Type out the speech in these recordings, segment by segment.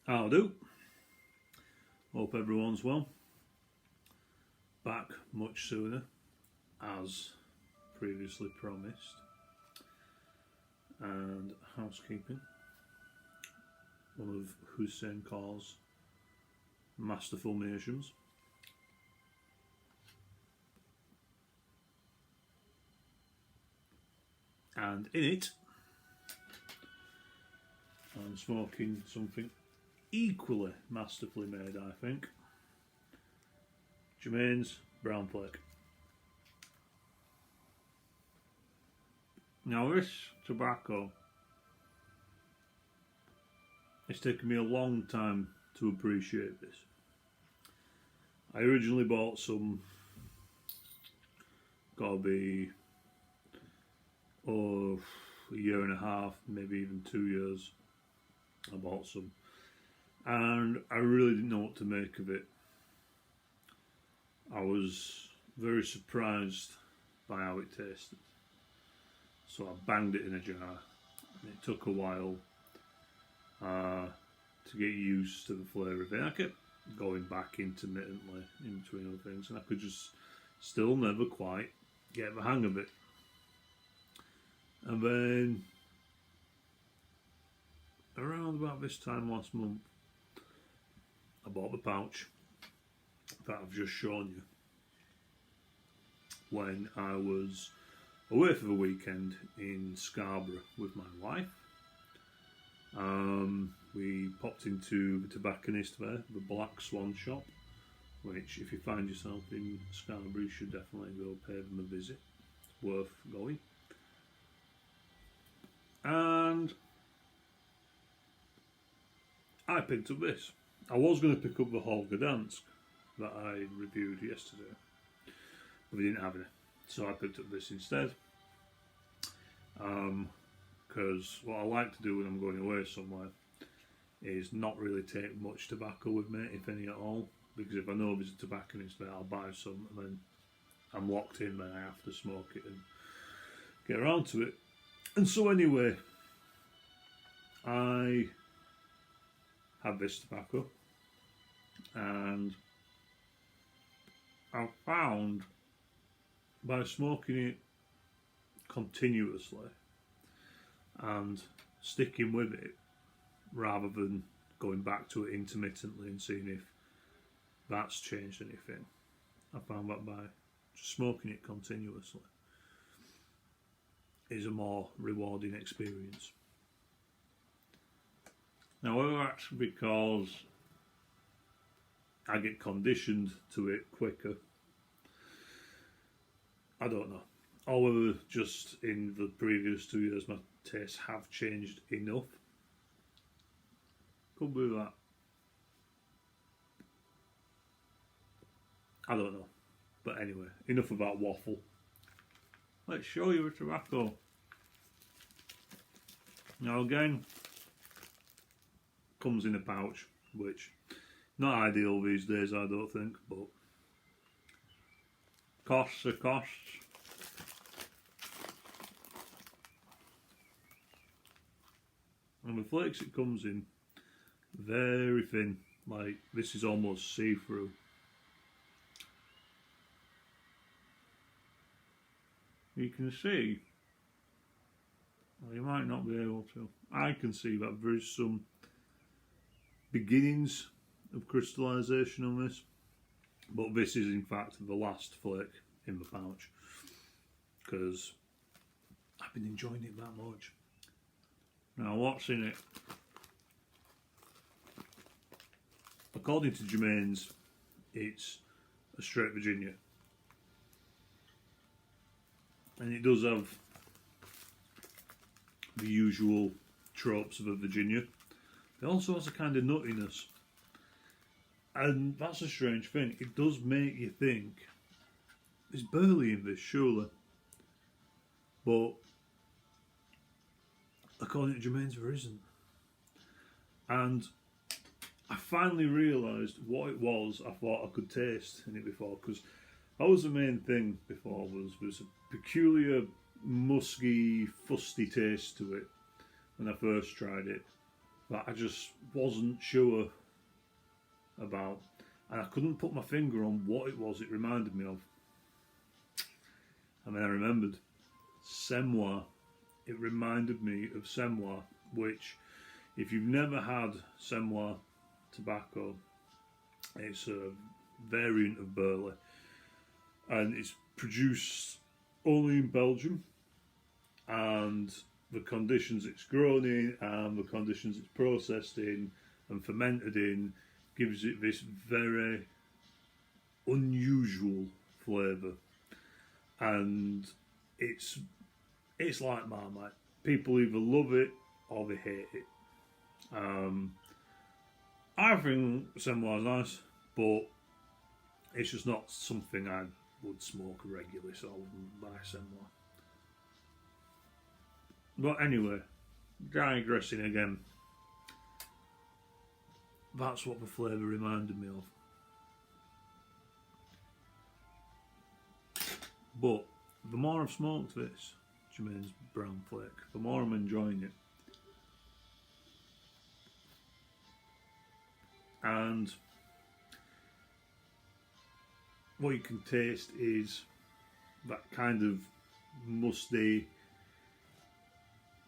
How do? Hope everyone's well. Back much sooner, as previously promised. And housekeeping. One of Hussein Khan's masterful nations. And in it, I'm smoking something equally masterfully made, I think. Germain's brown flake. Now this tobacco, it's taken me a long time to appreciate this. I originally bought some, gotta be, a year and a half, maybe even 2 years. I bought some, and I really didn't know what to make of it. I was very surprised by how it tasted, so I banged it in a jar, and it took a while to get used to the flavour of it. I kept going back intermittently in between other things, and I could just still never quite get the hang of it. And then around about this time last month, I bought the pouch that I've just shown you when I was away for the weekend in Scarborough with my wife. We popped into the tobacconist there, the Black Swan shop, which if you find yourself in Scarborough, you should definitely go pay them a visit. It's worth going. And I picked up this. I was going to pick up the Holger Dansk that I reviewed yesterday, but we didn't have it, so I picked up this instead. Because what I like to do when I'm going away somewhere is not really take much tobacco with me, if any at all, because if I know there's a tobacconist there, I'll buy some, and then I'm locked in, then I have to smoke it and get around to it. And so anyway, I had this tobacco, and I found by smoking it continuously and sticking with it rather than going back to it intermittently and seeing if that's changed anything, I found that by just smoking it continuously is a more rewarding experience. Now, whether that's because I get conditioned to it quicker, I don't know. Or whether just in the previous 2 years my tastes have changed enough. Could be that. I don't know. But anyway, enough about waffle. Let's show you the tobacco. Now again, comes in a pouch, which not ideal these days, I don't think, but costs are costs. And the flakes it comes in, very thin, like this is almost see-through. You can see, well, you might not be able to, I can see that there is some beginnings of crystallisation on this, but this is in fact the last flake in the pouch, because I've been enjoying it that much. Now what's in it? According to Germain's, it's a straight Virginia. And it does have the usual tropes of a Virginia. It also has a kind of nuttiness. And that's a strange thing. It does make you think, there's burley in this, surely. But according to Germain's, there isn't. And I finally realised what it was I thought I could taste in it before, because that was the main thing before, was a peculiar musky, fusty taste to it when I first tried it. that I just wasn't sure about, and I couldn't put my finger on what it was it reminded me of. And then I remembered Semois. It reminded me of Semois, which, if you've never had Semois tobacco, it's a variant of Burley, and it's produced only in Belgium, and the conditions it's grown in and the conditions it's processed in and fermented in gives it this very unusual flavour, and it's like Marmite. People either love it or they hate it. I think Semois is nice, but it's just not something I would smoke regularly, so I wouldn't buy Semois. But anyway, digressing again. That's what the flavour reminded me of. But the more I've smoked this Germain's brown flake, the more I'm enjoying it. And what you can taste is that kind of musty,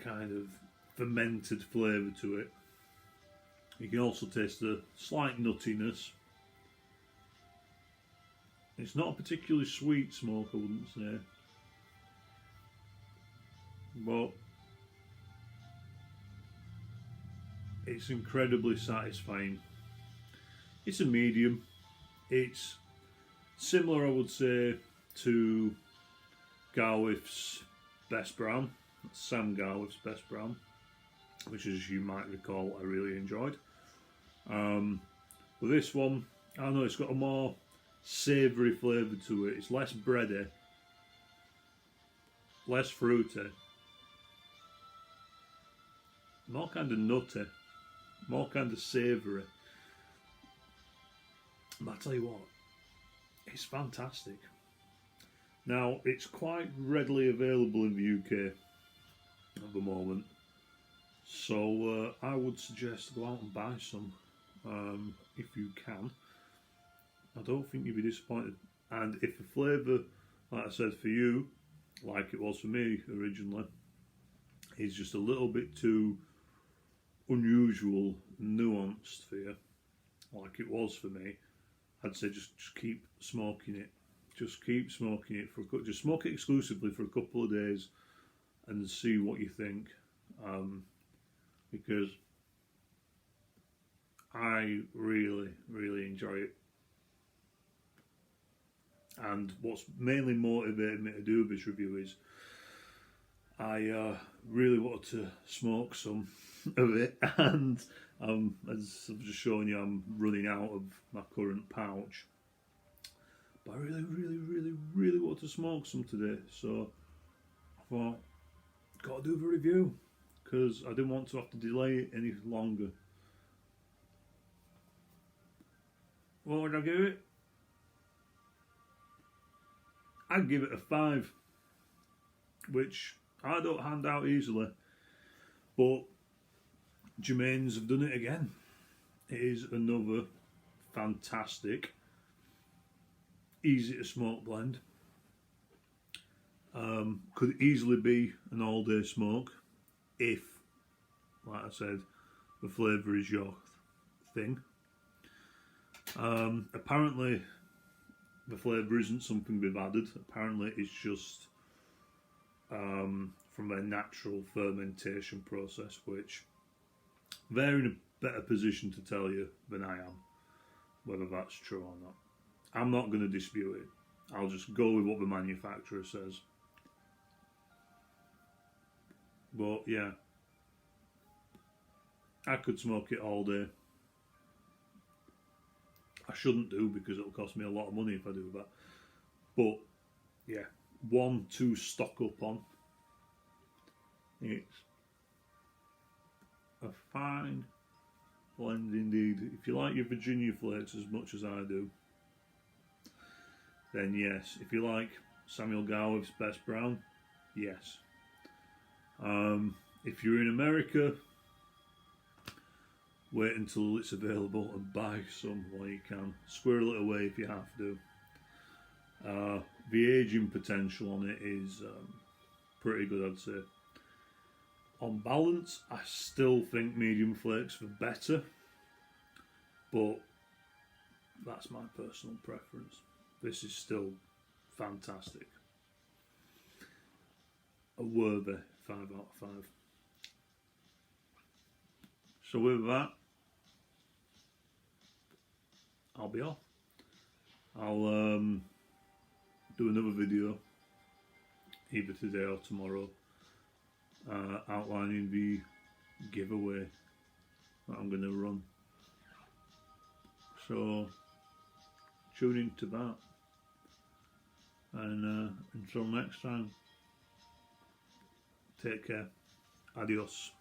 kind of fermented flavour to it. You can also taste the slight nuttiness. It's not a particularly sweet smoke, I wouldn't say, but it's incredibly satisfying. It's a medium. It's similar, I would say, to Garwith's Best Brown, Sam Garwith's Best Brown, which, as you might recall, I really enjoyed. But this one, I don't know, it's got a more savoury flavour to it. It's less bready, less fruity, more kind of nutty, more kind of savoury. But I tell you what, it's fantastic. Now, it's quite readily available in the UK at the moment, so I would suggest go out and buy some if you can. I don't think you'd be disappointed. And if the flavour, like I said, for you, like it was for me originally, is just a little bit too unusual, nuanced for you, like it was for me, I'd say just keep smoking it. Just keep smoking it just smoke it exclusively for a couple of days and see what you think. Because I really, really enjoy it. And what's mainly motivated me to do this review is I really wanted to smoke some of it, and as I've just shown you, I'm running out of my current pouch. But I really, really, really, really wanted to smoke some today, so I thought, got to do the review, because I didn't want to have to delay it any longer. What would I give it? I'd give it a 5, which I don't hand out easily, but Germain's have done it again. It is another fantastic, easy to smoke blend. Could easily be an all day smoke if, like I said, the flavour is your thing. Apparently the flavour isn't something they've added. Apparently it's just from their natural fermentation process, which they're in a better position to tell you than I am, whether that's true or not. I'm not going to dispute it. I'll just go with what the manufacturer says. But yeah, I could smoke it all day. I shouldn't do, because it'll cost me a lot of money if I do that. But yeah, one to stock up on. It's a fine blend indeed. If you like your Virginia Flakes as much as I do, then yes. If you like Samuel Garwith's Best Brown, yes. If you're in America wait until it's available and buy some while you can. Squirrel it away if you have to. The aging potential on it is pretty good, I'd say. On balance, I still think medium flakes are better, but that's my personal preference. This is still fantastic. A worthy 5 out of 5. So with that, I'll be off. I'll do another video either today or tomorrow outlining the giveaway that I'm going to run. So tune into that, and until next time, take care. Adios.